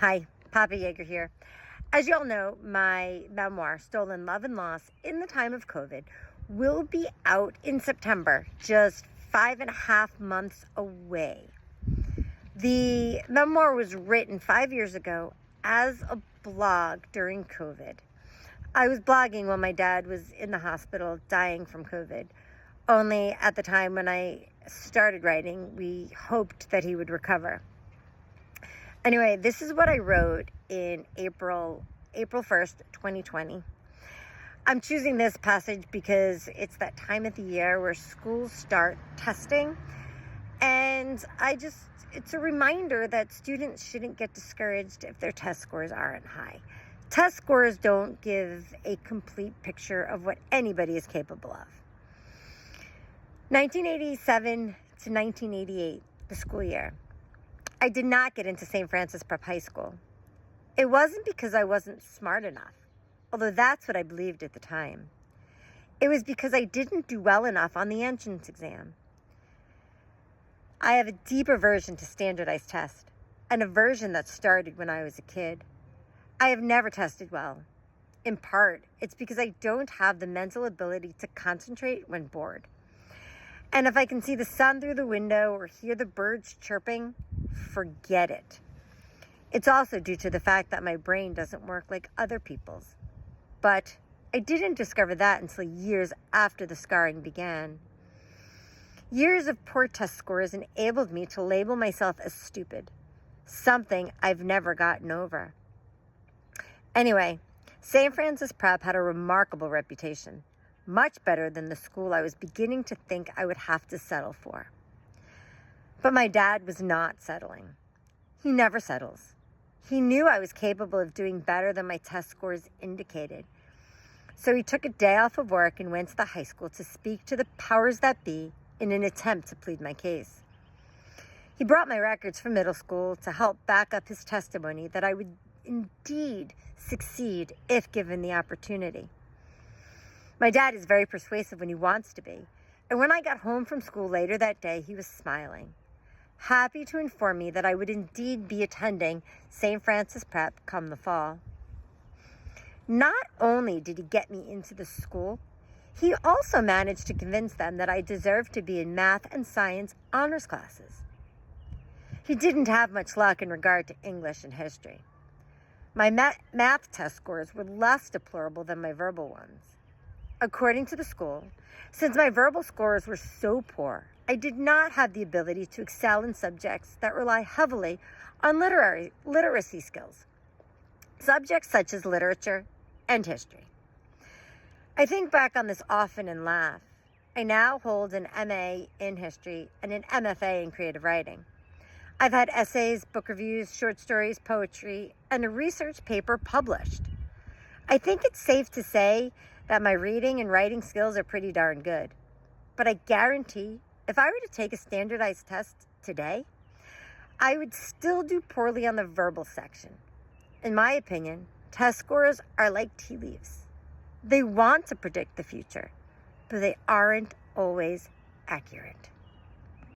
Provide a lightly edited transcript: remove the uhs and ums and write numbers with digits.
Hi, Papa Yeager here. As you all know, my memoir, Stolen Love and Loss in the Time of COVID, will be out in September, just 5.5 months away. The memoir was written 5 years ago as a blog during COVID. I was blogging while my dad was in the hospital dying from COVID. Only at the time when I started writing, we hoped that he would recover. Anyway, this is what I wrote in April 1st, 2020. I'm choosing this passage because it's that time of the year where schools start testing. And it's a reminder that students shouldn't get discouraged if their test scores aren't high. Test scores don't give a complete picture of what anybody is capable of. 1987 to 1988, the school year. I did not get into St. Francis Prep High School. It wasn't because I wasn't smart enough, although that's what I believed at the time. It was because I didn't do well enough on the entrance exam. I have a deep aversion to standardized tests, an aversion that started when I was a kid. I have never tested well. In part, it's because I don't have the mental ability to concentrate when bored. And if I can see the sun through the window or hear the birds chirping, forget it. It's also due to the fact that my brain doesn't work like other people's. But I didn't discover that until years after the scarring began. Years of poor test scores enabled me to label myself as stupid, something I've never gotten over. Anyway, St. Francis Prep had a remarkable reputation, much better than the school I was beginning to think I would have to settle for. But my dad was not settling. He never settles. He knew I was capable of doing better than my test scores indicated. So he took a day off of work and went to the high school to speak to the powers that be in an attempt to plead my case. He brought my records from middle school to help back up his testimony that I would indeed succeed if given the opportunity. My dad is very persuasive when he wants to be, and when I got home from school later that day, he was smiling, happy to inform me that I would indeed be attending St. Francis Prep come the fall. Not only did he get me into the school, he also managed to convince them that I deserved to be in math and science honors classes. He didn't have much luck in regard to English and history. My math test scores were less deplorable than my verbal ones. According to the school, since my verbal scores were so poor, I did not have the ability to excel in subjects that rely heavily on literacy skills, subjects such as literature and history. I think back on this often and laugh. I now hold an MA in history and an MFA in creative writing. I've had essays, book reviews, short stories, poetry, and a research paper published. I think it's safe to say that my reading and writing skills are pretty darn good. But I guarantee if I were to take a standardized test today, I would still do poorly on the verbal section. In my opinion, test scores are like tea leaves. They want to predict the future, but they aren't always accurate.